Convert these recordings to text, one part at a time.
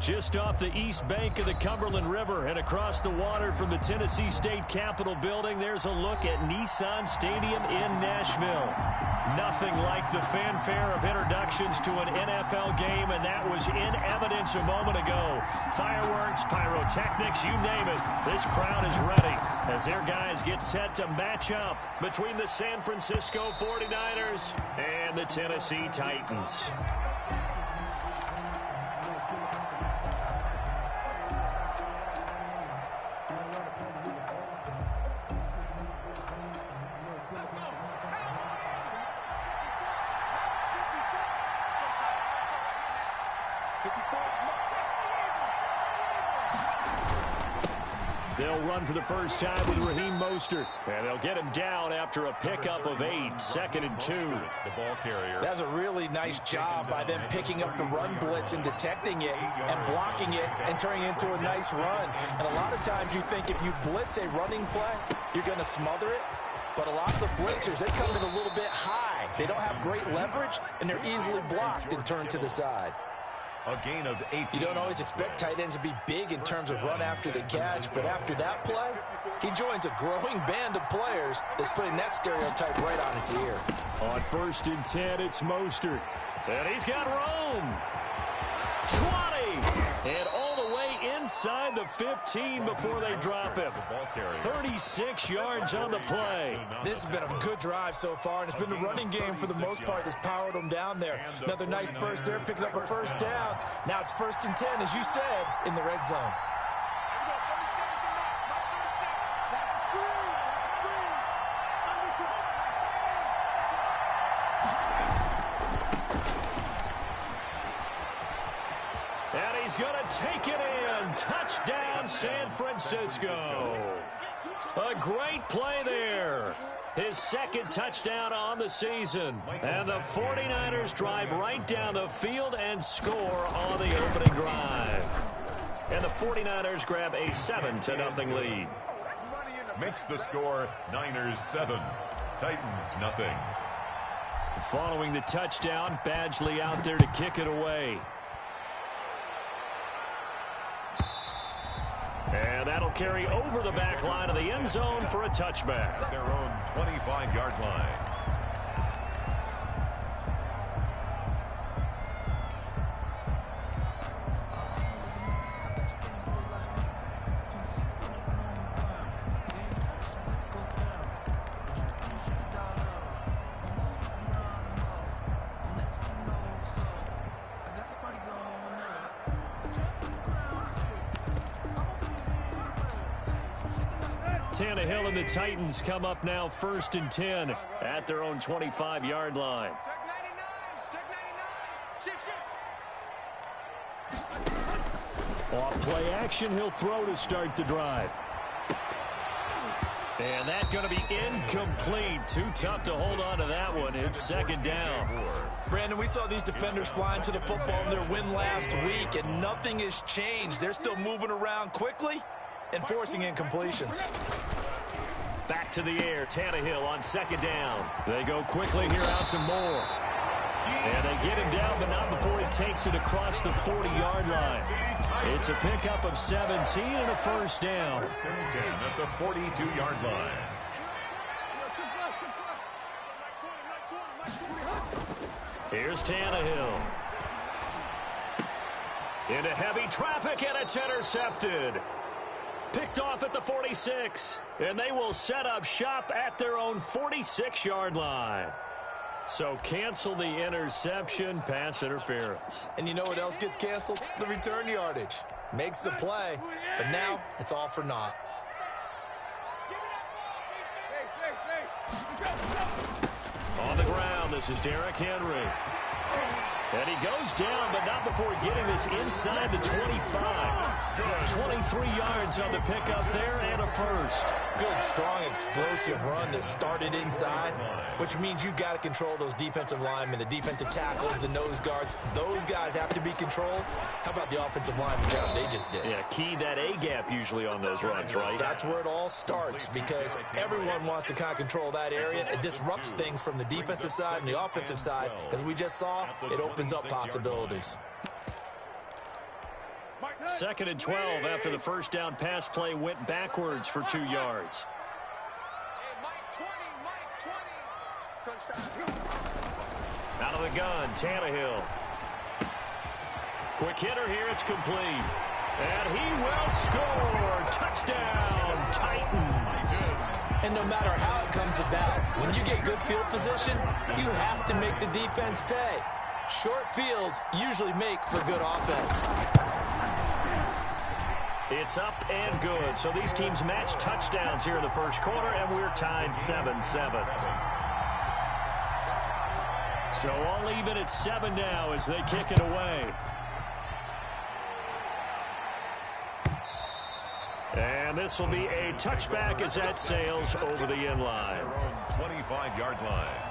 Just off the east bank of the Cumberland River and across the water from the Tennessee State Capitol building, there's a look at Nissan Stadium in Nashville. Nothing like the fanfare of introductions to an NFL game, and that was in evidence a moment ago. Fireworks, pyrotechnics, you name it. This crowd is ready as their guys get set to match up between the San Francisco 49ers and the Tennessee Titans. They'll run for the first time with Raheem Mostert. And they'll get him down after a pickup of 8, 2nd and 2. The ball carrier. That's a really nice job by them picking up the run blitz and detecting it and blocking it and turning it into a nice run. And a lot of times you think if you blitz a running play, you're going to smother it. But a lot of the blitzers, they come in a little bit high. They don't have great leverage, and they're easily blocked and turned to the side. A gain of 8. You don't always expect tight ends to be big in terms of run after the catch, but after that play, he joins a growing band of players that's putting that stereotype right on its ear. On 1st and 10, it's Mostert. And he's got Rome. 20. And all the way inside the 15 before they drop him. 36 yards on the play. This has been a good drive so far, and it's been the running game for the most part that's powered them down there. Another nice burst there, picking up a first down. Now it's 1st and 10, as you said, in the red zone. And he's going to take it in. Touchdown, San Francisco. A great play there. His 2nd touchdown on the season. And the 49ers drive right down the field and score on the opening drive. And the 49ers grab a 7-0 lead. Makes the score Niners 7, Titans nothing. Following the touchdown, Badgley out there to kick it away. And that'll carry over the back line of the end zone for a touchback. Their own 25-yard line. Tannehill and the Titans come up now 1st and 10 at their own 25-yard line. Off play action, he'll throw to start the drive. And that's going to be incomplete. Too tough to hold on to that one. It's 2nd down. Brandon, we saw these defenders flying to the football in their win last week, and nothing has changed. They're still moving around quickly and forcing incompletions. Back to the air, Tannehill on 2nd down. They go quickly here out to Moore. And they get him down, but not before he takes it across the 40-yard line. It's a pickup of 17 and a 1st down. 1st and 10 at the 42-yard line. Here's Tannehill. Into heavy traffic, and it's intercepted. Picked off at the 46, and they will set up shop at their own 46-yard line. So cancel the interception, pass interference. And you know what else gets canceled? The return yardage. Makes the play, but now it's all for naught. On the ground, this is Derrick Henry. And he goes down, but not before getting this inside the 25. 23 yards on the pickup there and a 1st. Good, strong, explosive run that started inside, which means you've got to control those defensive linemen, the defensive tackles, the nose guards. Those guys have to be controlled. How about the offensive line job they just did? Yeah, key that A-gap usually on those runs, right? That's where it all starts, because everyone wants to kind of control that area. It disrupts things from the defensive side and the offensive side. As we just saw, it opens up possibilities. 2nd and 12 after the first down pass play went backwards for 2 yards. Out of the gun, Tannehill. Quick hitter here, it's complete. And he will score. Touchdown, Titans. And no matter how it comes about, when you get good field position, you have to make the defense pay. Short fields usually make for good offense. It's up and good. So these teams match touchdowns here in the first quarter, and we're tied 7-7. So all even at 7 now as they kick it away. And this will be a touchback as that sails over the end line. 25-yard line.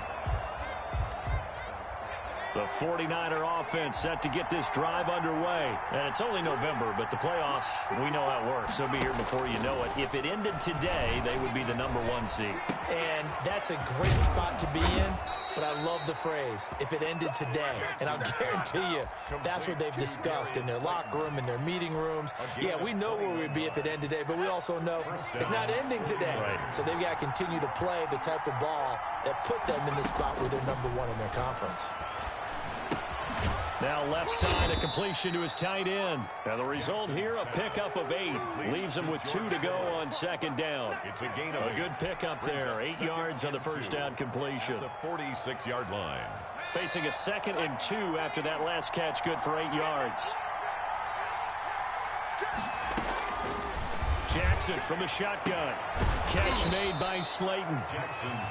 The 49er offense set to get this drive underway. And it's only November, but the playoffs, we know how it works. They'll be here before you know it. If it ended today, they would be the #1 seed. And that's a great spot to be in. But I love the phrase, if it ended today. And I'll guarantee you, that's what they've discussed in their locker room, in their meeting rooms. Yeah, we know where we'd be if it ended today, but we also know it's not ending today. Right. So they've got to continue to play the type of ball that put them in the spot where they're #1 in their conference. Now left side, a completion to his tight end. Now the result here, a pickup of 8. Leaves him with 2 to go on 2nd down. It's a gain of A good pickup there. 8 yards on the first down completion. the 46-yard line. Facing a 2nd and 2 after that last catch, good for 8 yards. Jackson from the shotgun. Catch made by Slayton.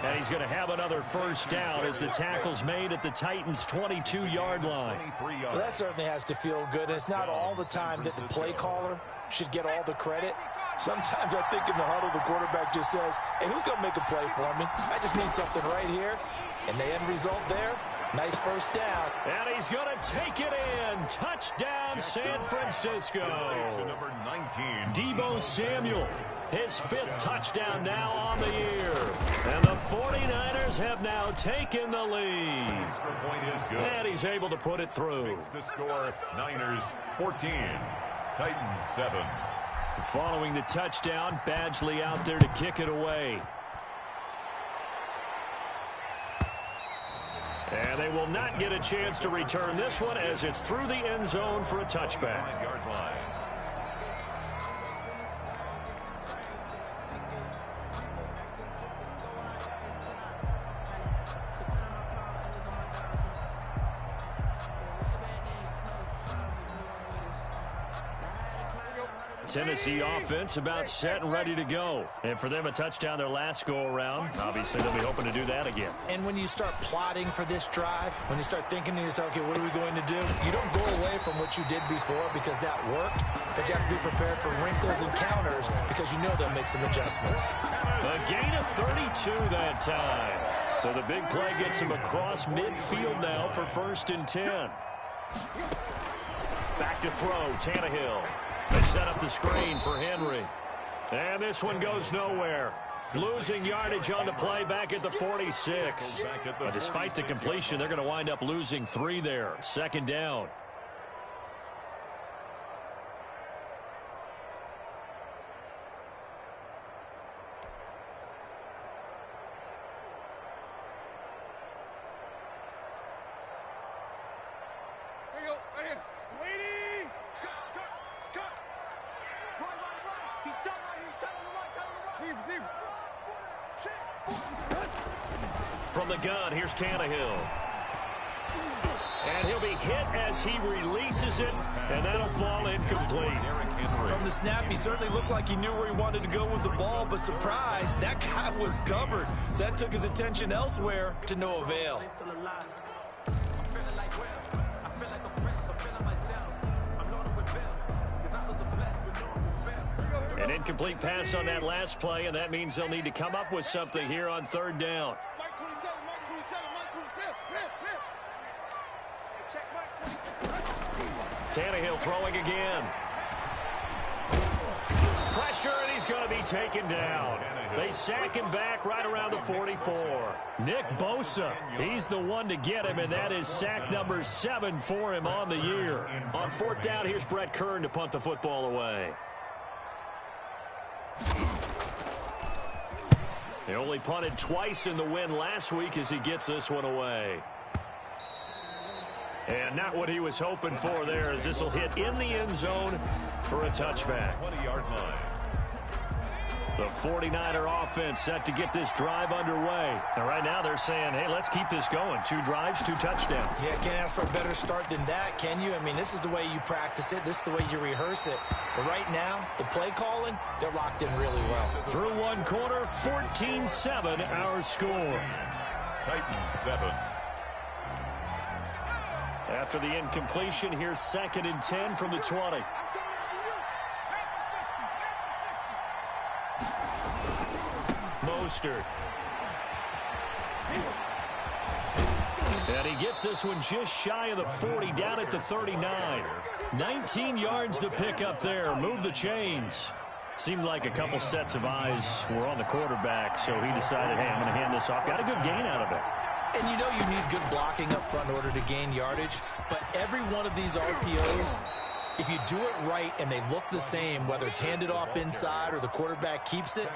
And he's going to have another first down as the tackle's made at the Titans' 22-yard line. Well, that certainly has to feel good. And it's not all the time that the play caller should get all the credit. Sometimes I think in the huddle, the quarterback just says, hey, who's going to make a play for me? I just need something right here. And the end result there, nice first down. And he's going to take it in. Touchdown, San Francisco. To number 19. Deebo Samuel, his 5th touchdown now on the year. And the 49ers have now taken the lead. Extra point is good. And he's able to put it through. Makes the score Niners 14, Titans 7. Following the touchdown, Badgley out there to kick it away. And they will not get a chance to return this one as it's through the end zone for a touchback. 5-yard line. Tennessee offense about set and ready to go. And for them, a touchdown their last go-around. Obviously, they'll be hoping to do that again. And when you start plotting for this drive, when you start thinking to yourself, okay, what are we going to do? You don't go away from what you did before because that worked, but you have to be prepared for wrinkles and counters because you know they'll make some adjustments. A gain of 32 that time. So the big play gets him across midfield now for 1st and 10. Back to throw, Tannehill. They set up the screen for Henry. And this one goes nowhere. Losing yardage on the play back at the 46. But despite the completion, they're going to wind up losing 3 there. 2nd down. From the gun, here's Tannehill. And he'll be hit as he releases it, and that'll fall incomplete. From the snap, he certainly looked like he knew where he wanted to go with the ball, but surprise, that guy was covered. So that took his attention elsewhere to no avail. An incomplete pass on that last play, and that means they'll need to come up with something here on 3rd down. Tannehill throwing again. Pressure, and he's going to be taken down. They sack him back right around the 44. Nick Bosa, he's the one to get him, and that is sack number 7 for him on the year. On 4th down, here's Brett Kern to punt the football away. He only punted twice in the win last week as he gets this one away. And not what he was hoping for there, as this will hit in the end zone for a touchback. 20-yard line. The 49er offense set to get this drive underway. And right now they're saying, hey, let's keep this going. 2 drives, 2 touchdowns. Yeah, can't ask for a better start than that, can you? I mean, this is the way you practice it. This is the way you rehearse it. But right now, the play calling, they're locked in really well. Through one quarter, 14-7 our score. Titans 7. After the incompletion, here's 2nd and 10 from the 20. Mostert. And he gets this one just shy of the 40, down at the 39. 19 yards to pick up there. Move the chains. Seemed like a couple sets of eyes were on the quarterback, so he decided, hey, I'm going to hand this off. Got a good gain out of it. And you know you need good blocking up front in order to gain yardage. But every one of these RPOs, if you do it right and they look the same, whether it's handed off inside or the quarterback keeps it,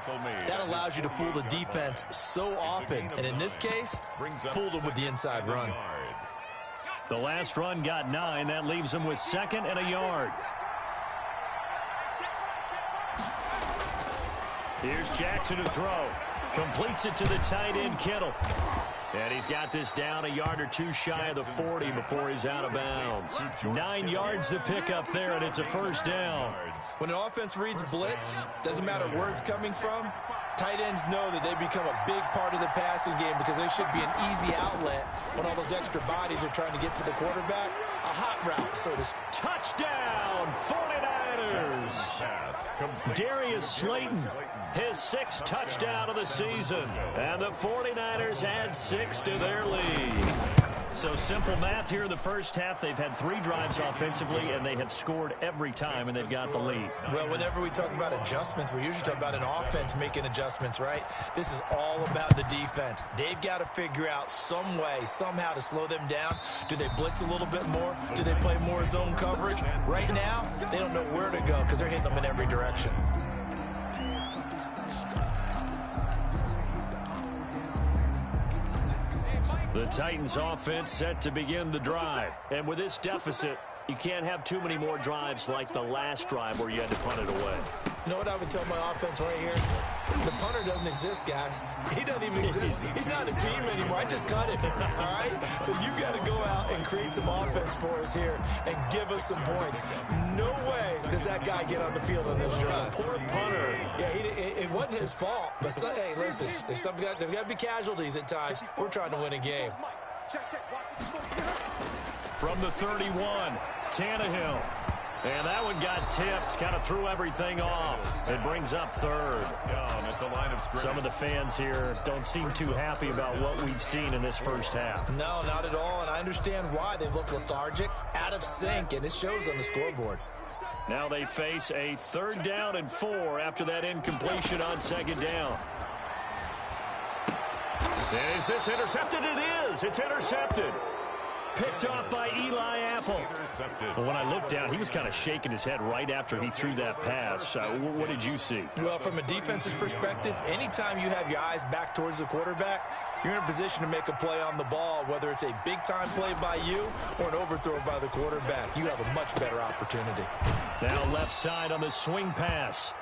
that allows you to fool the defense so often. And in this case, fooled them with the inside run. The last run got 9. That leaves them with 2nd and a yard. Here's Jackson to throw. Completes it to the tight end, Kittle. And he's got this down a yard or 2 shy of the 40 before he's out of bounds. 9 yards to pick up there, and it's a 1st down. When an offense reads blitz, doesn't matter where it's coming from, tight ends know that they become a big part of the passing game because they should be an easy outlet when all those extra bodies are trying to get to the quarterback. A hot route, so to speak. Touchdown, 49ers! Darius Slayton, his 6th touchdown of the season. And the 49ers add 6 to their lead. So simple math here in the first half. They've had 3 drives offensively, and they have scored every time, and they've got the lead. Well, whenever we talk about adjustments, we usually talk about an offense making adjustments, right? This is all about the defense. They've got to figure out some way, somehow to slow them down. Do they blitz a little bit more? Do they play more zone coverage? Right now, they don't know where to go because they're hitting them in every direction. The Titans offense set to begin the drive. And with this deficit, you can't have too many more drives like the last drive where you had to punt it away. You know what I would tell my offense right here? The punter doesn't exist, guys. He doesn't even exist. He's not a team anymore. I just cut him, all right? So you've got to go out and create some offense for us here and give us some points. No way does that guy get on the field on this drive. Poor punter. Yeah, it wasn't his fault. But, hey, listen, there's got to be casualties at times. We're trying to win a game. From the 31, Tannehill. And that one got tipped, kind of threw everything off. It brings up 3rd. Down at the line of scrimmage. Some of the fans here don't seem too happy about what we've seen in this first half. No, not at all, and I understand why. They look lethargic, out of sync, and it shows on the scoreboard. Now they face a 3rd down and 4 after that incompletion on 2nd down. Is this intercepted? It is. It's intercepted. Picked off by Eli Apple. But when I looked down, he was kind of shaking his head right after he threw that pass. What did you see? Well, from a defense's perspective, anytime you have your eyes back towards the quarterback, you're in a position to make a play on the ball, whether it's a big-time play by you or an overthrow by the quarterback. You have a much better opportunity. Now left side on the swing pass.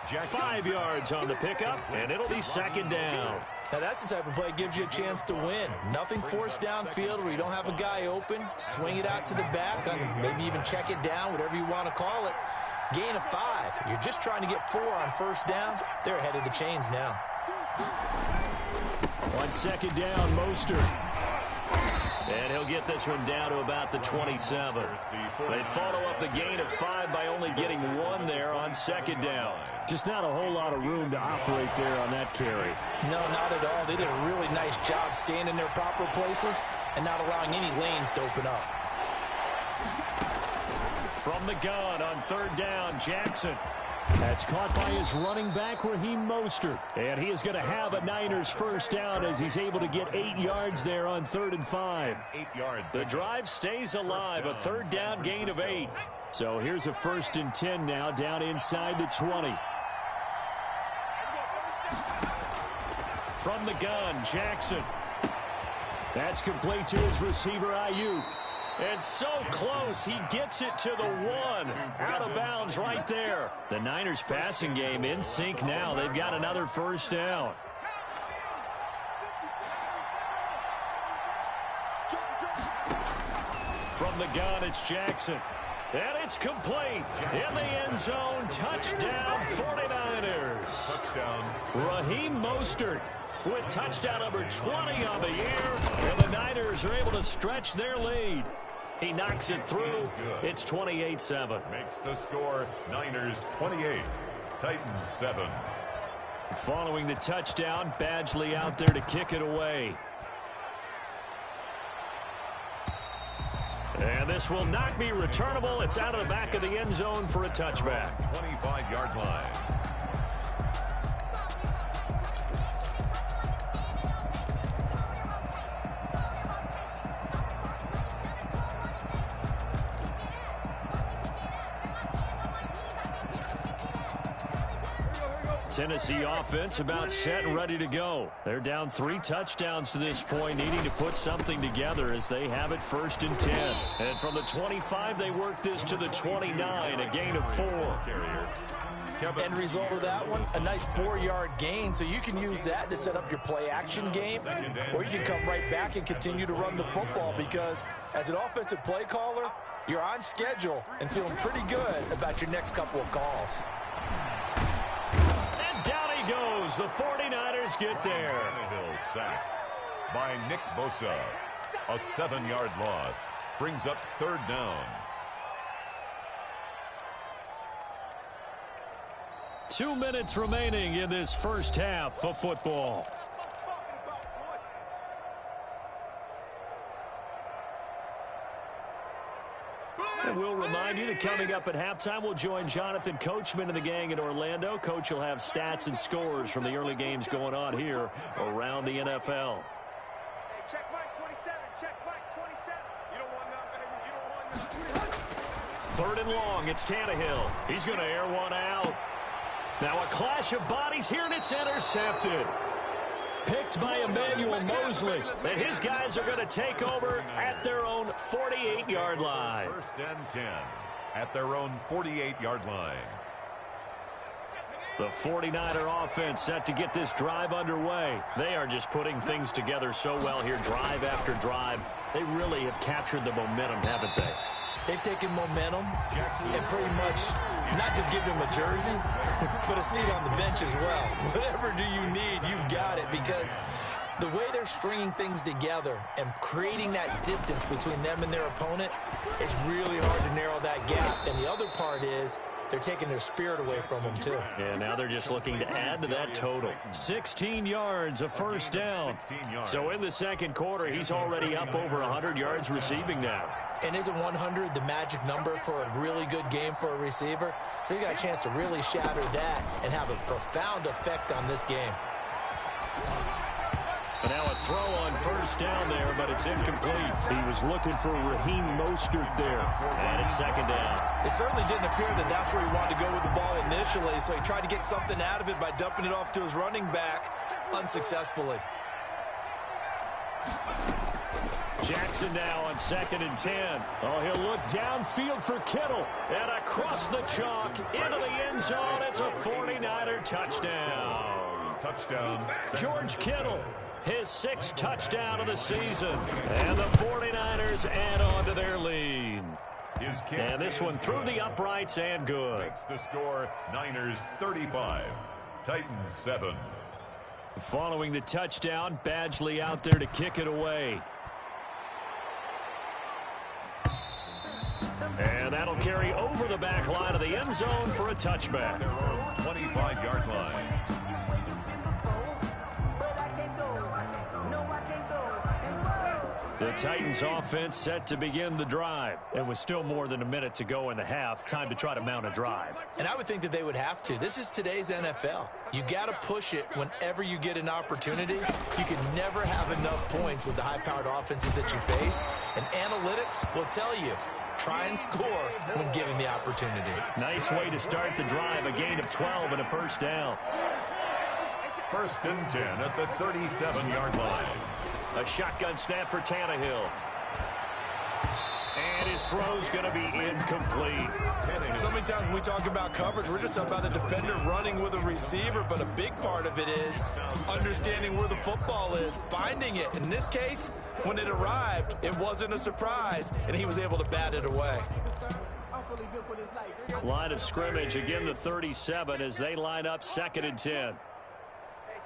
5 yards on the pickup, and it'll be 2nd down. Now, that's the type of play that gives you a chance to win. Nothing forced downfield where you don't have a guy open. Swing it out to the back, maybe even check it down, whatever you want to call it. Gain of 5. You're just trying to get 4 on 1st down. They're ahead of the chains now. On 2nd down, Mostert. And he'll get this one down to about the 27. They follow up the gain of 5 by only getting 1 there on 2nd down. Just not a whole lot of room to operate there on that carry. No, not at all. They did a really nice job staying in their proper places and not allowing any lanes to open up. From the gun on 3rd down, Jackson. That's caught by his running back, Raheem Mostert. And he is going to have a Niners first down as he's able to get 8 yards there on 3rd and 5. 8 yards. The drive stays alive, a 3rd down gain of 8. So here's a 1st and 10 now down inside the 20. From the gun, Jackson. That's complete to his receiver, Ayuk. And so close, he gets it to the 1. Out of bounds right there. The Niners passing game in sync now. They've got another first down. From the gun, it's Jackson. And it's complete. In the end zone, touchdown 49ers. Touchdown. Raheem Mostert with touchdown number 20 on the year. And the Niners are able to stretch their lead. He knocks it through. It's 28-7. Makes the score Niners 28, Titans 7. Following the touchdown, Badgley out there to kick it away. And this will not be returnable. It's out of the back of the end zone for a touchback. 25-yard line. Tennessee offense about set and ready to go. They're down 3 touchdowns to this point, needing to put something together as they have it 1st and 10. And from the 25, they work this to the 29, a gain of 4. End result of that one, a nice 4-yard gain, so you can use that to set up your play-action game, or you can come right back and continue to run the football because as an offensive play caller, you're on schedule and feeling pretty good about your next couple of calls. Goes. The 49ers get there. Nfgl sacked by Nick Bosa. A 7-yard loss. Brings up 3rd down. 2 minutes remaining in this first half of football. And we'll remind you that coming up at halftime, we'll join Jonathan Coachman and the gang in Orlando. Coach will have stats and scores from the early games going on here around the NFL. Hey, check Mike 27. Check Mike 27. You don't want none, baby. You don't want none. 3rd and long. It's Tannehill. He's going to air one out. Now a clash of bodies here, and it's intercepted. Picked by Emmanuel Mosley. And his guys are going to take over at their own 48-yard line. 1st and 10 at their own 48-yard line. The 49er offense set to get this drive underway. They are just putting things together so well here, drive after drive. They really have captured the momentum, haven't they? They've taken momentum and pretty much not just give them a jersey, but a seat on the bench as well. Whatever do you need, you've got it, because the way they're stringing things together and creating that distance between them and their opponent, it's really hard to narrow that gap. And the other part is they're taking their spirit away from them, too. And now they're just looking to add to that total. 16 yards, a first down. So in the second quarter, he's already up over 100 yards receiving now. And isn't 100 the magic number for a really good game for a receiver? So you got a chance to really shatter that and have a profound effect on this game. And now a throw on first down there, but it's incomplete. He was looking for Raheem Mostert there. And it's 2nd down. It certainly didn't appear that that's where he wanted to go with the ball initially, so he tried to get something out of it by dumping it off to his running back unsuccessfully. Jackson now on 2nd and 10. Oh, he'll look downfield for Kittle. And across the chalk into the end zone. It's a 49er touchdown. Touchdown. George Kittle, his 6th touchdown of the season. And the 49ers add on to their lead. And this one through the uprights and good. Makes the score Niners 35, Titans 7. Following the touchdown, Badgley out there to kick it away. And that'll carry over the back line of the end zone for a touchback. 25-yard line. The The Titans offense set to begin the drive. And with still more than a minute to go in the half, time to try to mount a drive. And I would think that they would have to. This is today's NFL. You got to push it whenever you get an opportunity. You can never have enough points with the high-powered offenses that you face. And analytics will tell you, try and score when given the opportunity. Nice way to start the drive, a gain of 12 and a first down. 1st and 10 at the 37-yard line. A shotgun snap for Tannehill. And his throw's going to be incomplete. So many times when we talk about coverage, we're just about a defender running with a receiver, but a big part of it is understanding where the football is, finding it. In this case, when it arrived, it wasn't a surprise, and he was able to bat it away. Line of scrimmage, again the 37 as they line up 2nd and 10. Hey,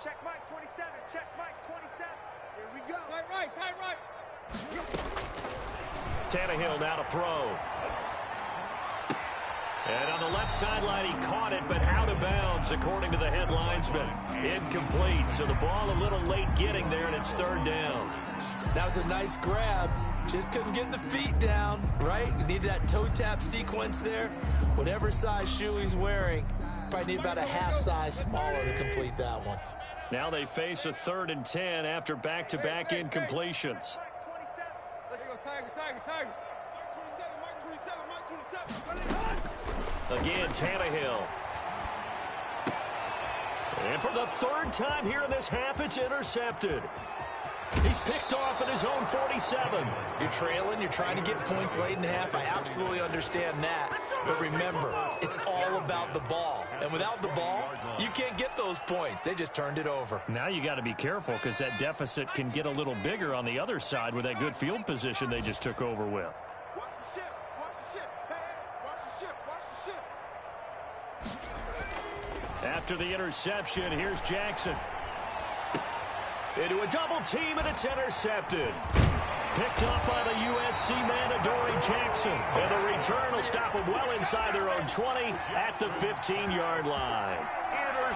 check Mike 27. Check Mike 27. Here we go. Tight right. Tannehill now to throw. And on the left sideline, he caught it, but out of bounds, according to the head linesman. Incomplete, so the ball a little late getting there, and it's 3rd down. That was a nice grab. Just couldn't get the feet down, right? You needed that toe tap sequence there. Whatever size shoe he's wearing, probably need about a half size smaller to complete that one. Now they face a 3rd and 10 after back-to-back incompletions. Let's go, Tiger. Mike 27. Again, Tannehill. And for the 3rd time here in this half, it's intercepted. He's picked off at his own 47. You're trailing. You're trying to get points late in half. I absolutely understand that. But remember, it's all about the ball. And without the ball, you can't get those points. They just turned it over. Now you got to be careful because that deficit can get a little bigger on the other side with that good field position they just took over with. Watch the ship. Hey, watch the ship. After the interception, here's Jackson. Into a double team, and it's intercepted. Picked off by the USC man, Adoree Jackson. And the return will stop them well inside their own 20 at the 15-yard line.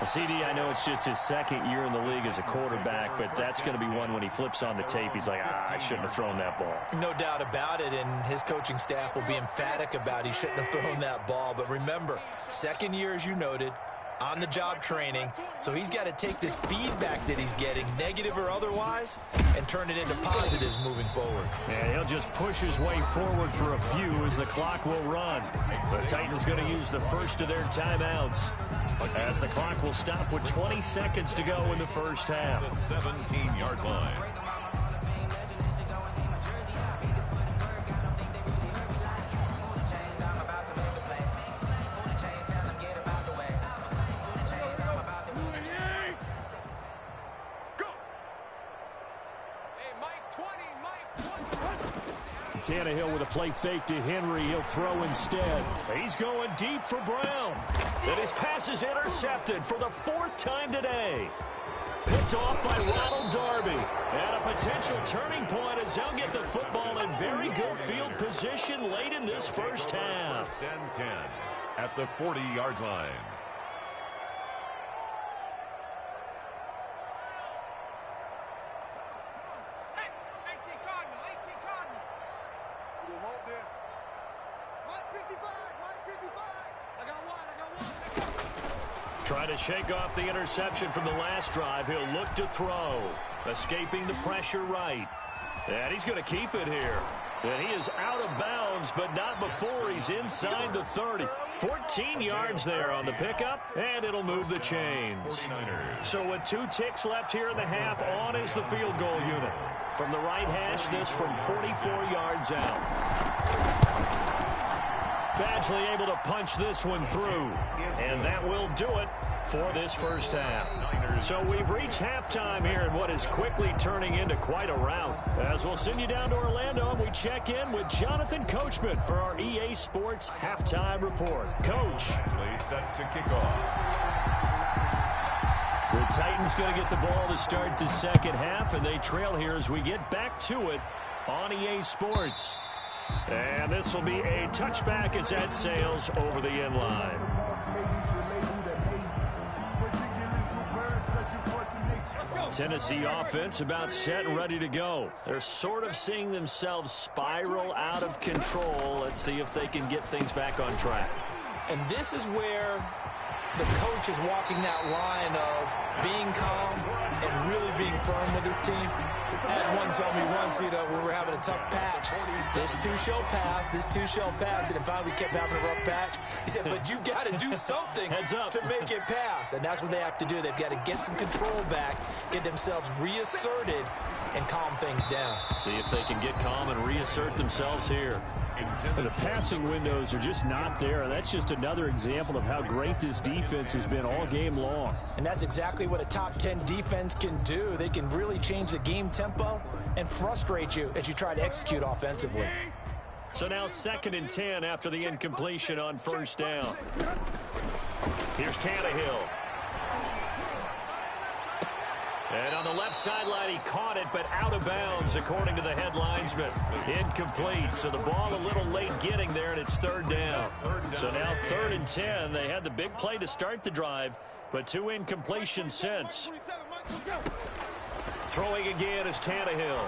CD, I know it's just his 2nd year in the league as a quarterback, but that's going to be one when he flips on the tape, he's like, I shouldn't have thrown that ball. No doubt about it, and his coaching staff will be emphatic about he shouldn't have thrown that ball. But remember, 2nd year, as you noted, on-the-job training, so he's got to take this feedback that he's getting, negative or otherwise, and turn it into positives moving forward. And he'll just push his way forward for a few as the clock will run. The Titans going to use the first of their timeouts as the clock will stop with 20 seconds to go in the first half. The 17-yard line. Tannehill with a play fake to Henry. He'll throw instead. He's going deep for Brown. And his pass is intercepted for the 4th time today. Picked off by Ronald Darby. And a potential turning point as they'll get the football in very good field position late in this first half. 1st and 10 at the 40-yard line. Trying to shake off the interception from the last drive. He'll look to throw. Escaping the pressure right. And he's going to keep it here. And he is out of bounds, but not before he's inside the 30. 14 yards there on the pickup, and it'll move the chains. 49ers. So with 2 ticks left here in the half, on is the field goal unit. From the right hash, this from 44 yards out. Badgley able to punch this one through. And that will do it for this first half. So we've reached halftime here in what is quickly turning into quite a rout. As we'll send you down to Orlando, and we check in with Jonathan Coachman for our EA Sports Halftime Report. Coach. Set to kick off. The Titans going to get the ball to start the second half, and they trail here as we get back to it on EA Sports. And this will be a touchback as that sails over the end line. Tennessee offense about set and ready to go. They're sort of seeing themselves spiral out of control. Let's see if they can get things back on track. And this is where the coach is walking that line of being calm and really being firm with his team. I had one tell me once, when we were having a tough patch, this too shall pass, this too shall pass, and then finally we kept having a rough patch. He said, but you've got to do something to make it pass, and that's what they have to do. They've got to get some control back, get themselves reasserted, and calm things down. See if they can get calm and reassert themselves here. The passing windows are just not there, and that's just another example of how great this defense has been all game long. And that's exactly what a top 10 defense can do. They can really change the game tempo and frustrate you as you try to execute offensively. So now 2nd and 10 after the incompletion on first down. Here's Tannehill. And on the left sideline, he caught it, but out of bounds, according to the head linesman. Incomplete, so the ball a little late getting there, and it's 3rd down. So now 3rd and 10. They had the big play to start the drive, but 2 incompletions since. Throwing again is Tannehill.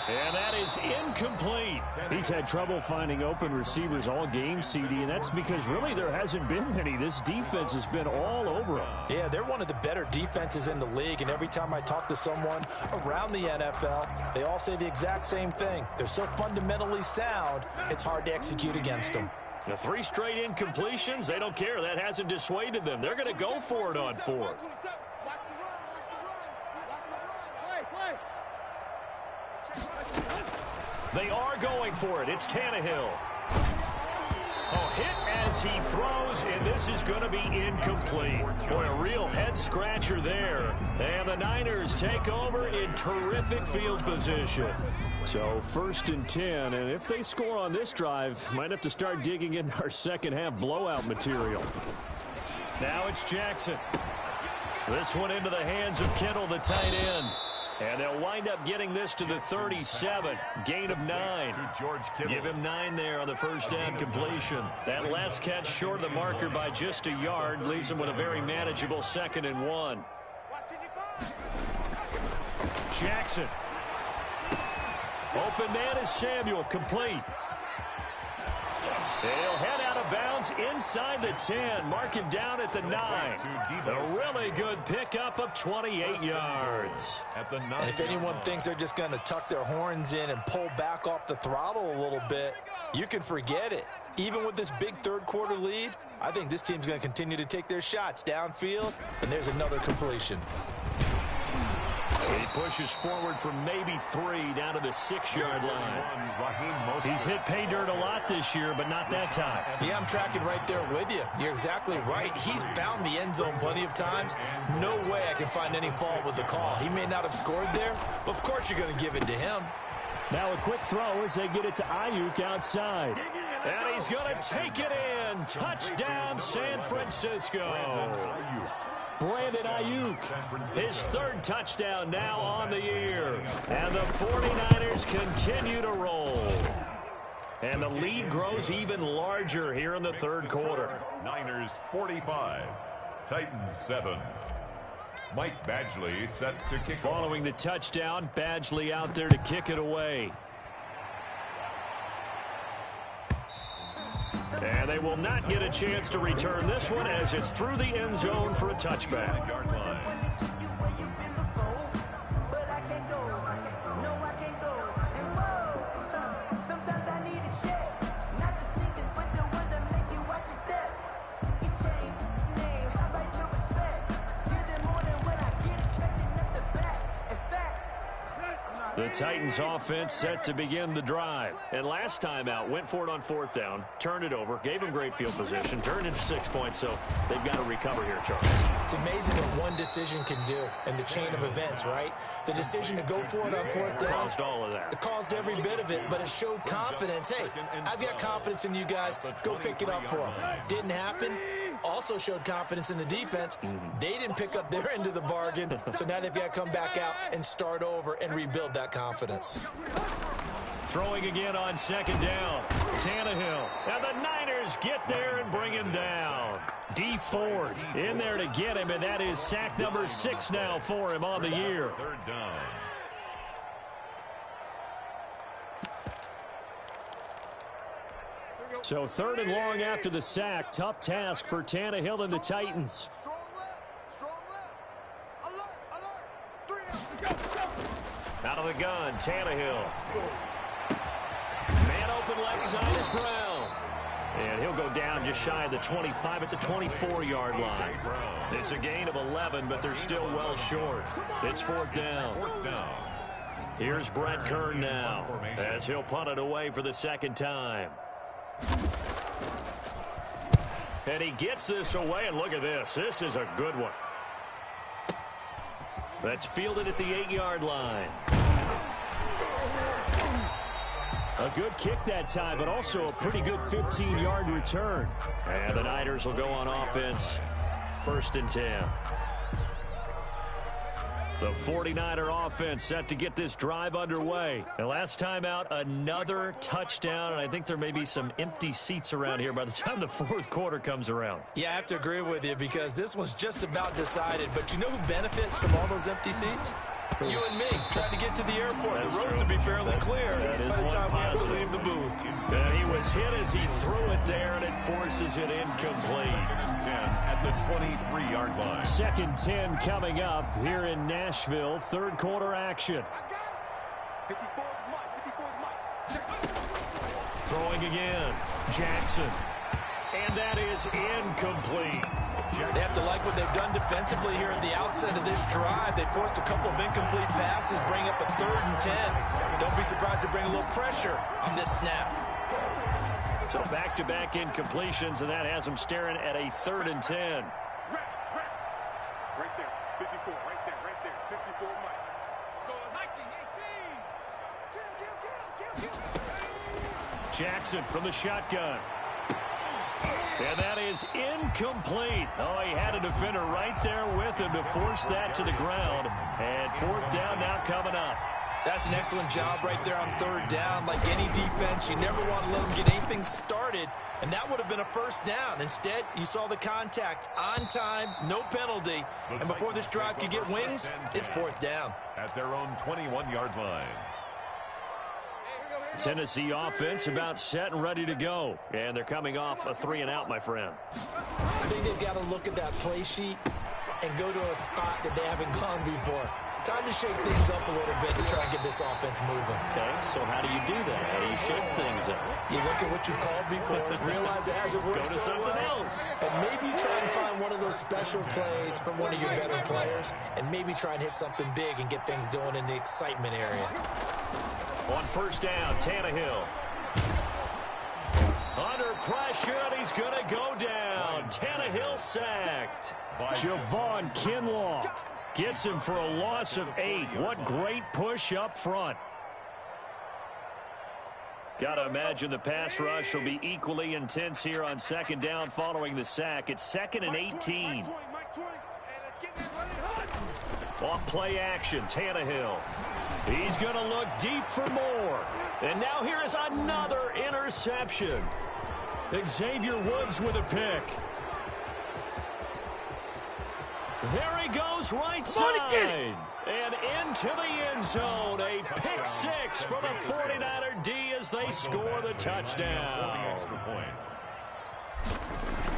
And that is incomplete. He's had trouble finding open receivers all game, CD, and that's because really there hasn't been many. This defense has been all over him. Yeah, they're one of the better defenses in the league, and every time I talk to someone around the NFL, they all say the exact same thing. They're so fundamentally sound, it's hard to execute against them. The 3 straight incompletions, they don't care. That hasn't dissuaded them. They're going to go for it on 4th. They are going for it. It's Tannehill. Oh, hit as he throws, and this is going to be incomplete. Boy, a real head-scratcher there. And the Niners take over in terrific field position. So 1st and 10, and if they score on this drive, might have to start digging in our second-half blowout material. Now it's Jackson. This one into the hands of Kittle, the tight end. And they'll wind up getting this to the 37. Gain of 9. Give him 9 there on the first down completion. That last catch short of the marker by just a yard leaves him with a very manageable 2nd and 1. Jackson. Open man is Samuel, complete. He'll head out of bounds inside the 10. Mark him down at the 9. A really good pickup of 28 yards. And if anyone thinks they're just going to tuck their horns in and pull back off the throttle a little bit, you can forget it. Even with this big 3rd quarter lead, I think this team's going to continue to take their shots downfield, and there's another completion. He pushes forward for maybe 3 down to the 6-yard line. He's hit pay dirt a lot this year, but not that time. Yeah, I'm tracking right there with you. You're exactly right. He's found the end zone plenty of times. No way I can find any fault with the call. He may not have scored there, but of course you're going to give it to him. Now a quick throw as they get it to Ayuk outside. And he's going to take it in. Touchdown, San Francisco. Brandon Ayuk, his 3rd touchdown now on the year. And the 49ers continue to roll. And the lead grows even larger here in the 3rd quarter. Niners 45, Titans 7. Mike Badgley set to kick. Following the touchdown, Badgley out there to kick it away. And they will not get a chance to return this one as it's through the end zone for a touchback. The Titans offense set to begin the drive. And last time out, went for it on 4th down, turned it over, gave them great field position, turned into 6 points, so they've got to recover here, Charles. It's amazing what one decision can do in the chain of events, right? The decision to go for it on 4th down. Caused all of that. It caused every bit of it, but it showed confidence. Hey, I've got confidence in you guys. Go pick it up for them. Didn't happen. Also showed confidence in the defense. They didn't pick up their end of the bargain, so now they've got to come back out and start over and rebuild that confidence. Throwing again on 2nd down. Tannehill. And the Niners defenders get there and bring him down. D Ford in there to get him, and that is sack number 6 now for him on the year. Third down. So 3rd and long after the sack. Tough task for Tannehill and the Titans. Strong left. Strong left. Alert. Alert. 3 down. Out of the gun, Tannehill. Man open left side is Brown. And he'll go down just shy of the 25 at the 24-yard line. It's a gain of 11, but they're still well short. It's 4th down. Here's Brett Kern now as he'll punt it away for the 2nd time. And he gets this away, and look at this. This is a good one. That's fielded at the 8-yard line. A good kick that time, but also a pretty good 15-yard return. And the Niners will go on offense. 1st and 10. The 49er offense set to get this drive underway. And last time out, another touchdown, and I think there may be some empty seats around here by the time the 4th quarter comes around. Yeah, I have to agree with you because this one's just about decided. But you know who benefits from all those empty seats? You and me, trying to get to the airport. The roads will be fairly clear by the time we have to leave the booth. And he was hit as he threw it there, and it forces it incomplete. 10 at the 23-yard line. 2nd 10 coming up here in Nashville. 3rd quarter action. I got it. 54's Mike. 54's Mike. Throwing again. Jackson. And that is incomplete. They have to like what they've done defensively here at the outset of this drive. They forced a couple of incomplete passes, bring up a 3rd and 10. Don't be surprised to bring a little pressure on this snap. So back-to-back incompletions, and that has them staring at a 3rd and 10. Right there. 54. Right there. 54 Mike. Let's go. Hiking 18. Kill. Jackson from the shotgun. And that is incomplete. Oh, he had a defender right there with him to force that to the ground. And 4th down now coming up. That's an excellent job right there on 3rd down. Like any defense, you never want to let them get anything started, and that would have been a 1st down. Instead, you saw the contact on time, no penalty, and before this drive could get wings, it's 4th down. At their own 21-yard line. Tennessee offense about set and ready to go. And they're coming off a 3-and-out, my friend. I think they've got to look at that play sheet and go to a spot that they haven't gone before. Time to shake things up a little bit to try and get this offense moving. Okay, so how do you do that? How do you shake things up? You look at what you've called before, realize it hasn't worked Go to so something well, else. and maybe try and find one of those special plays from one of your better players, and maybe try and hit something big and get things going in the excitement area. On 1st down, Tannehill. Under pressure, and he's going to go down. Tannehill sacked. Javon Kinlaw gets him for a loss of 8. What great push up front. Got to imagine the pass rush will be equally intense here on 2nd down following the sack. It's 2nd and 18. Mike 20. Hey, let's get this running hot. Off play action, Tannehill. He's going to look deep for more. And now here is another interception. Xavier Woods with a pick. There he goes right side. And into the end zone. A pick 6 for the 49er D as they score the touchdown.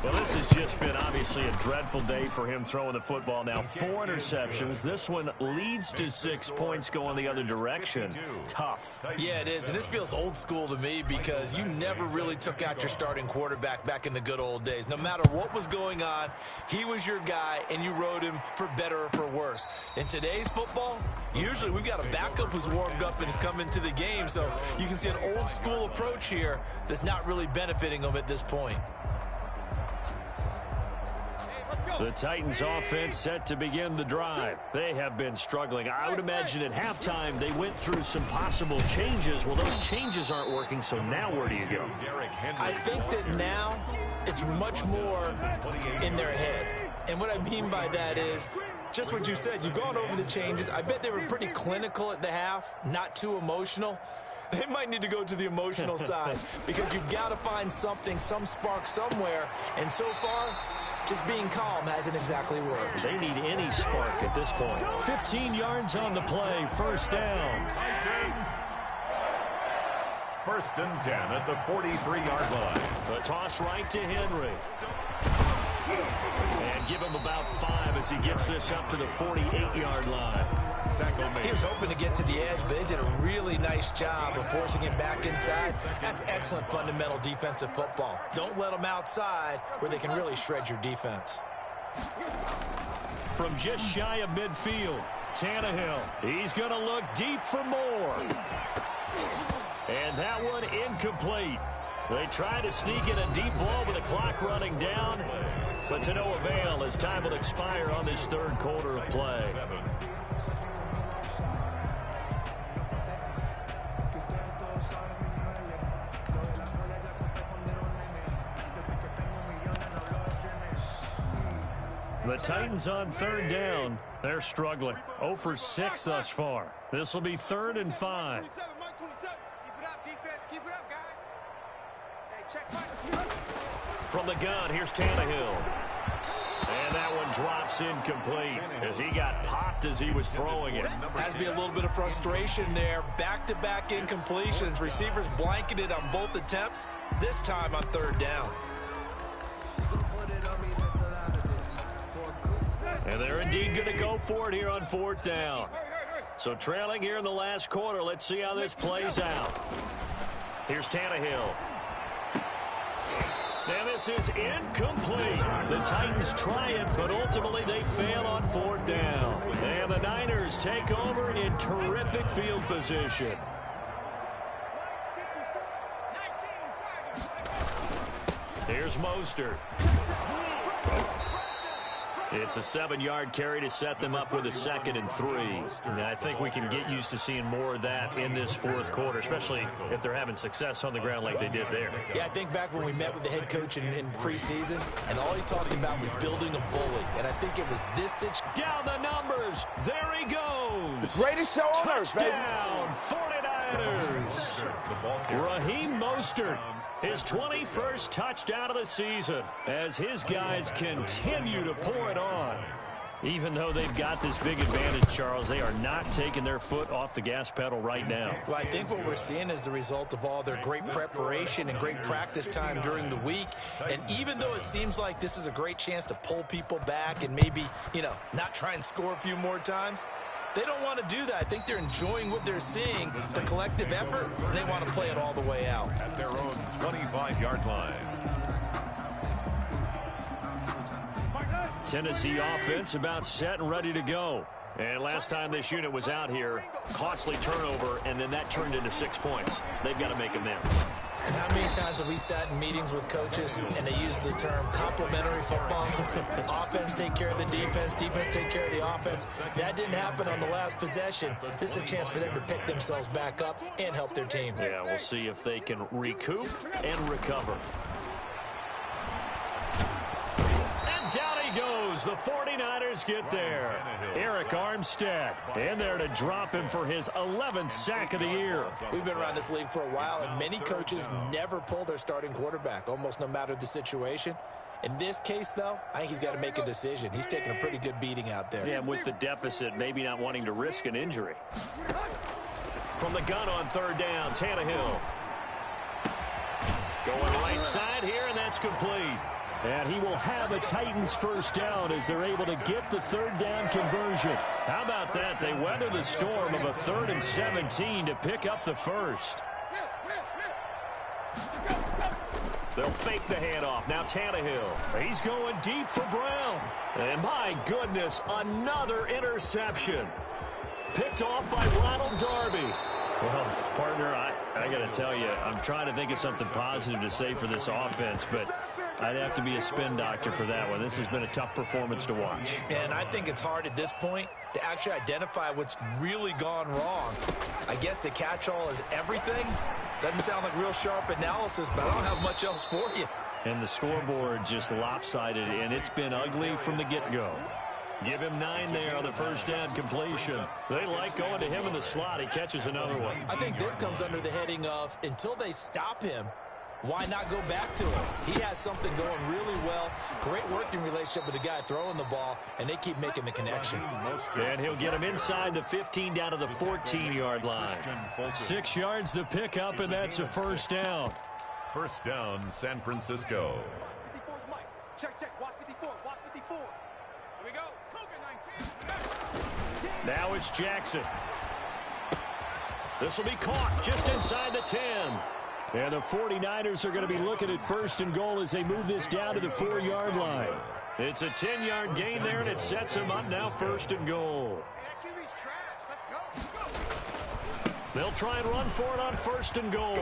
Well, this has just been obviously a dreadful day for him throwing the football. Now 4 interceptions. This one leads to 6 points going the other direction. Tough. Yeah, it is, and this feels old school to me because you never really took out your starting quarterback back in the good old days. No matter what was going on, he was your guy, and you rode him for better or for worse. In today's football, usually we've got a backup who's warmed up and has come into the game, so you can see an old school approach here that's not really benefiting them at this point. The Titans offense set to begin the drive. They have been struggling. I would imagine at halftime they went through some possible changes. Well, those changes aren't working, so now where do you go? I think that now it's much more in their head. And what I mean by that is just what you said. You've gone over the changes. I bet they were pretty clinical at the half, not too emotional. They might need to go to the emotional side because you've got to find something, some spark somewhere. And so far, just being calm hasn't exactly worked. They need any spark at this point. 15 yards on the play, first down. First and 10 at the 43-yard line. The toss right to Henry. And give him about 5 as he gets this up to the 48-yard line. He was hoping to get to the edge, but they did a really nice job of forcing him back inside. That's excellent fundamental defensive football. Don't let them outside where they can really shred your defense. From just shy of midfield, Tannehill. He's going to look deep for more. And that one incomplete. They try to sneak in a deep ball with the clock running down, but to no avail as time will expire on this third quarter of play. The Titans on third down. They're struggling. 0 for 6 thus far. This will be 3rd and 5. Keep it up, defense. Keep it up, guys. Hey, check Mike. From the gun, here's Tannehill. And that one drops incomplete as he got popped as he was throwing it. Has to be a little bit of frustration there. Back-to-back incompletions. Receivers blanketed on both attempts, this time on third down. And they're indeed going to go for it here on 4th down. So trailing here in the last quarter. Let's see how this plays out. Here's Tannehill. And this is incomplete. The Titans try it, but ultimately they fail on 4th down. And the Niners take over in terrific field position. Here's Mostert. It's a 7-yard carry to set them up with a 2nd and 3. And I think we can get used to seeing more of that in this 4th quarter, especially if they're having success on the ground like they did there. Yeah, I think back when we met with the head coach in preseason, and all he talked about was building a bully. And I think it was this situation. Down the numbers. There he goes. The greatest show on earth, baby. Touchdown, 49ers. Raheem Mostert. His 21st touchdown of the season as his guys continue to pour it on. Even though they've got this big advantage, Charles, they are not taking their foot off the gas pedal right now. Well, I think what we're seeing is the result of all their great preparation and great practice time during the week. And even though it seems like this is a great chance to pull people back and maybe, not try and score a few more times, they don't want to do that. I think they're enjoying what they're seeing, the collective effort, and they want to play it all the way out. At their own 25-yard line. Tennessee offense about set and ready to go. And last time this unit was out here, costly turnover, and then that turned into 6 points. They've got to make amends. And how many times have we sat in meetings with coaches and they use the term complementary football? Offense take care of the defense, defense take care of the offense. That didn't happen on the last possession. This is a chance for them to pick themselves back up and help their team. Yeah, we'll see if they can recoup and recover. And down he goes. The 49ers get there. Eric Armstead in there to drop him for his 11th sack of the year. We've been around this league for a while, and many coaches never pull their starting quarterback, almost no matter the situation. In this case, though, I think he's got to make a decision. He's taking a pretty good beating out there. Yeah, and with the deficit, maybe not wanting to risk an injury. From the gun on third down, Tannehill. Going right side here, and that's complete. And he will have a Titans first down as they're able to get the third down conversion. How about that? They weather the storm of a 3rd and 17 to pick up the first. They'll fake the handoff. Now Tannehill. He's going deep for Brown. And my goodness, another interception. Picked off by Ronald Darby. Well, partner, I got to tell you, I'm trying to think of something positive to say for this offense, but I'd have to be a spin doctor for that one. This has been a tough performance to watch. And I think it's hard at this point to actually identify what's really gone wrong. I guess the catch-all is everything. Doesn't sound like real sharp analysis, but I don't have much else for you. And the scoreboard just lopsided, and it's been ugly from the get-go. Give him 9 there on the first down completion. They like going to him in the slot. He catches another one. I think this comes under the heading of until they stop him, why not go back to him? He has something going really well. Great working relationship with the guy throwing the ball, and they keep making the connection. And he'll get him inside the 15 down to the 14-yard line. 6 yards the pickup, and that's a first down. First down, San Francisco. 54's Mike. Check. Watch 54. Watch 54. Here we go. Cougar 19. Now it's Jackson. This will be caught just inside the 10. And the 49ers are going to be looking at first and goal as they move this down to the 4-yard line. It's a 10-yard gain there, and it sets them up now first and goal. Hey, that QB's trash. Let's go. They'll try and run for it on first and goal.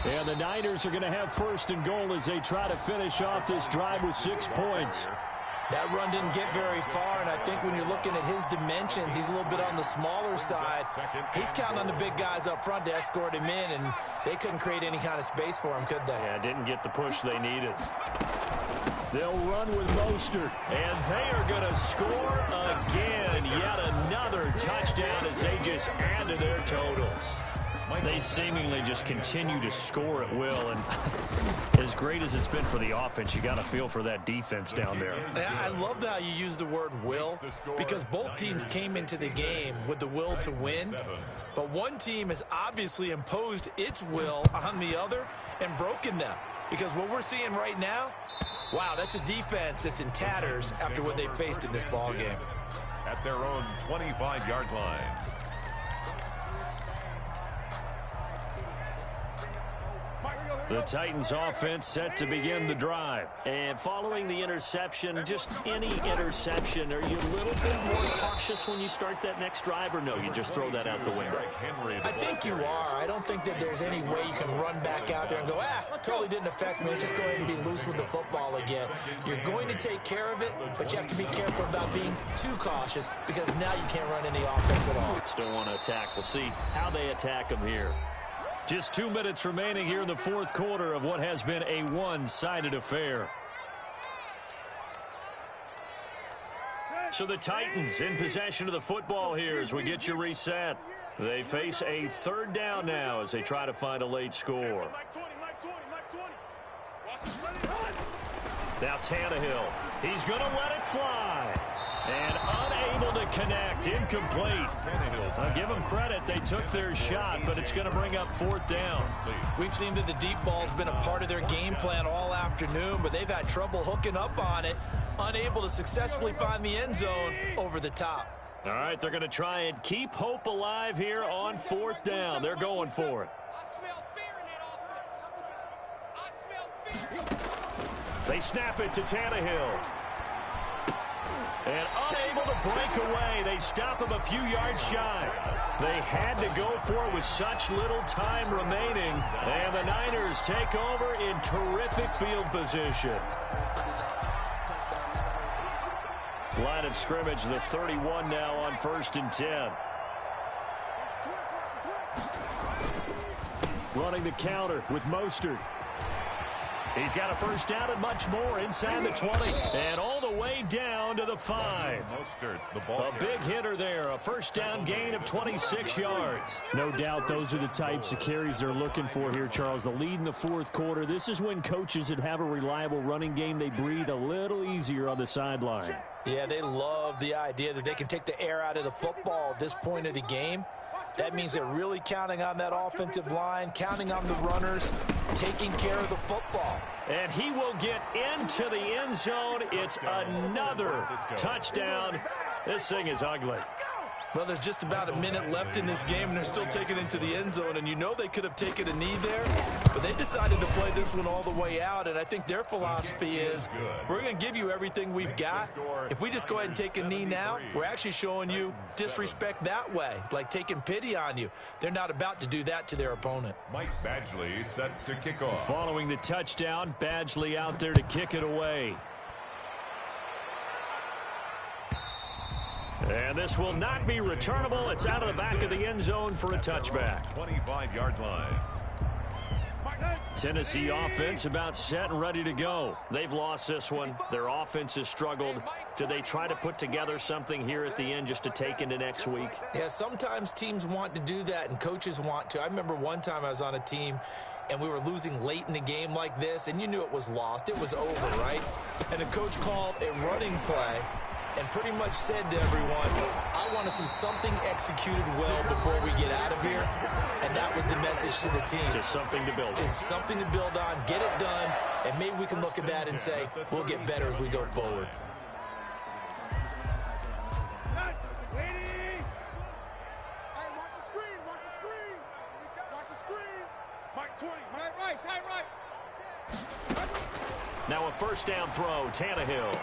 And the Niners are going to have first and goal as they try to finish off this drive with 6 points. That run didn't get very far, and I think when you're looking at his dimensions, he's a little bit on the smaller side. He's counting on the big guys up front to escort him in, and they couldn't create any kind of space for him, could they? Yeah, didn't get the push they needed. They'll run with Mostert, and they are going to score again. Yet another touchdown as they just add to their totals. They seemingly just continue to score at will, and as great as it's been for the offense, you got to feel for that defense down there. I love how you use the word will, because both teams came into the game with the will to win, but one team has obviously imposed its will on the other and broken them, because what we're seeing right now, wow, that's a defense that's in tatters after what they faced in this ball game. At their own 25-yard line. The Titans offense set to begin the drive. And following the interception, just any interception, are you a little bit more cautious when you start that next drive, or no, you just throw that out the window? I think you are. I don't think that there's any way you can run back out there and go, totally didn't affect me. Let's just go ahead and be loose with the football again. You're going to take care of it, but you have to be careful about being too cautious, because now you can't run any offense at all. Still want to attack. We'll see how they attack them here. Just 2 minutes remaining here in the fourth quarter of what has been a one-sided affair. So the Titans in possession of the football here as we get you reset. They face a third down now as they try to find a late score. Now Tannehill, he's going to let it fly. And unable to connect, incomplete. I'll give them credit, they took their shot, but it's going to bring up fourth down. We've seen that the deep ball's been a part of their game plan all afternoon, but they've had trouble hooking up on it, unable to successfully find the end zone over the top. All right, they're going to try and keep hope alive here on fourth down. They're going for it. I smell fear in that offense. I smell fear. They snap it to Tannehill. And unable to break away. They stop him a few yards shy. They had to go for it with such little time remaining. And the Niners take over in terrific field position. Line of scrimmage, the 31 now on first and 10. Running the counter with Mostert. He's got a first down and much more inside the 20. And all the way down to the 5. A big hitter there. A first down gain of 26 yards. No doubt those are the types of carries they're looking for here, Charles. The lead in the fourth quarter. This is when coaches that have a reliable running game, they breathe a little easier on the sideline. Yeah, they love the idea that they can take the air out of the football at this point of the game. That means they're really counting on that offensive line, counting on the runners, taking care of the football. And he will get into the end zone. It's another touchdown. This thing is ugly. Well, there's just about a minute left in this game, and they're still taking it into the end zone. And you know they could have taken a knee there, but they decided to play this one all the way out. And I think their philosophy is, we're going to give you everything we've got. If we just go ahead and take a knee now, we're actually showing you disrespect that way, like taking pity on you. They're not about to do that to their opponent. Mike Badgley set to kick off. Following the touchdown, Badgley out there to kick it away. And this will not be returnable. It's out of the back of the end zone for a touchback. 25-yard line. Tennessee offense about set and ready to go. They've lost this one. Their offense has struggled. Do they try to put together something here at the end just to take into next week? Yeah, sometimes teams want to do that and coaches want to. I remember one time I was on a team and we were losing late in a game like this, and you knew it was lost. It was over, right? And the coach called a running play and pretty much said to everyone, I want to see something executed well before we get out of here. And that was the message to the team. Just something to build on. Just something to build on, get it done, and maybe we can look at that and say, we'll get better as we go forward. Now a first down throw, Tannehill.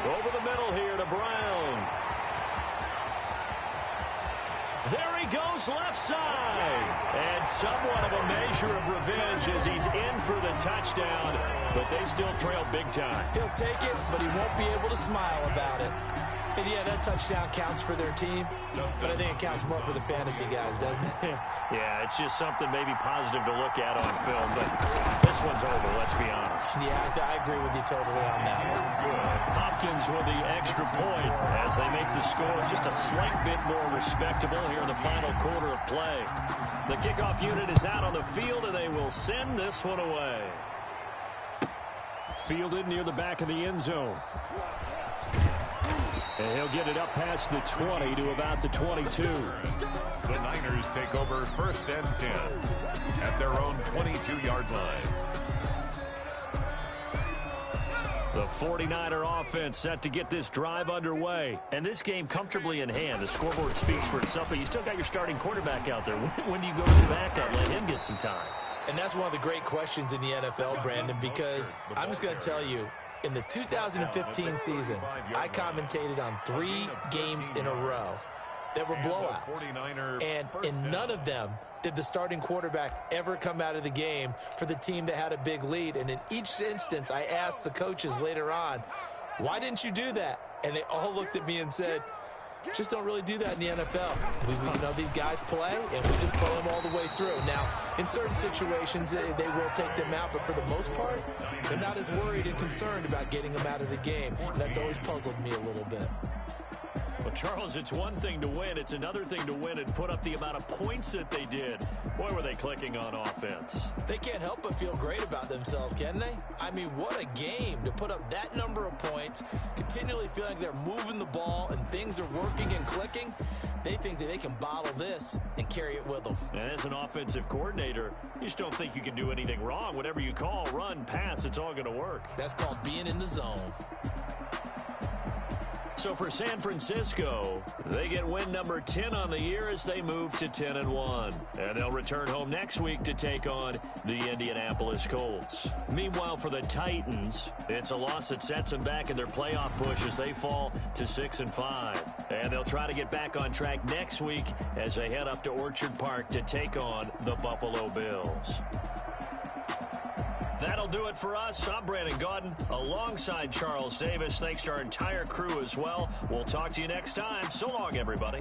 Over the middle here to Brown. There he goes left side. And somewhat of a measure of revenge as he's in for the touchdown. But they still trail big time. He'll take it, but he won't be able to smile about it. And yeah, that touchdown counts for their team, but I think it counts more for the fantasy guys, doesn't it? Yeah, it's just something maybe positive to look at on film, but this one's over, let's be honest. Yeah, I agree with you totally on that one. Hopkins with the extra point as they make the score just a slight bit more respectable here in the final quarter of play. The kickoff unit is out on the field, and they will send this one away. Fielded near the back of the end zone. And he'll get it up past the 20 to about the 22. The Niners take over 1st and 10 at their own 22-yard line. The 49er offense set to get this drive underway. And this game comfortably in hand. The scoreboard speaks for itself, but you still got your starting quarterback out there. When do you go to the backup? Let him get some time. And that's one of the great questions in the NFL, Brandon, because I'm just going to tell you, in the 2015 season, I commentated on 3 games in a row that were blowouts. And in none of them did the starting quarterback ever come out of the game for the team that had a big lead. And in each instance, I asked the coaches later on, why didn't you do that? And they all looked at me and said, just don't really do that in the NFL. These guys play, and we just pull them all the way through. Now, in certain situations, they will take them out, but for the most part, they're not as worried and concerned about getting them out of the game. That's always puzzled me a little bit. Well, Charles, it's one thing to win. It's another thing to win and put up the amount of points that they did. Boy, were they clicking on offense. They can't help but feel great about themselves, can they? I mean, what a game to put up that number of points, continually feel like they're moving the ball and things are working and clicking. They think that they can bottle this and carry it with them. And as an offensive coordinator, you just don't think you can do anything wrong. Whatever you call, run, pass, it's all going to work. That's called being in the zone. So for San Francisco, they get win number 10 on the year as they move to 10-1. And they'll return home next week to take on the Indianapolis Colts. Meanwhile, for the Titans, it's a loss that sets them back in their playoff push as they fall to 6-5. And they'll try to get back on track next week as they head up to Orchard Park to take on the Buffalo Bills. That'll do it for us. I'm Brandon Gaudin alongside Charles Davis. Thanks to our entire crew as well. We'll talk to you next time. So long, everybody.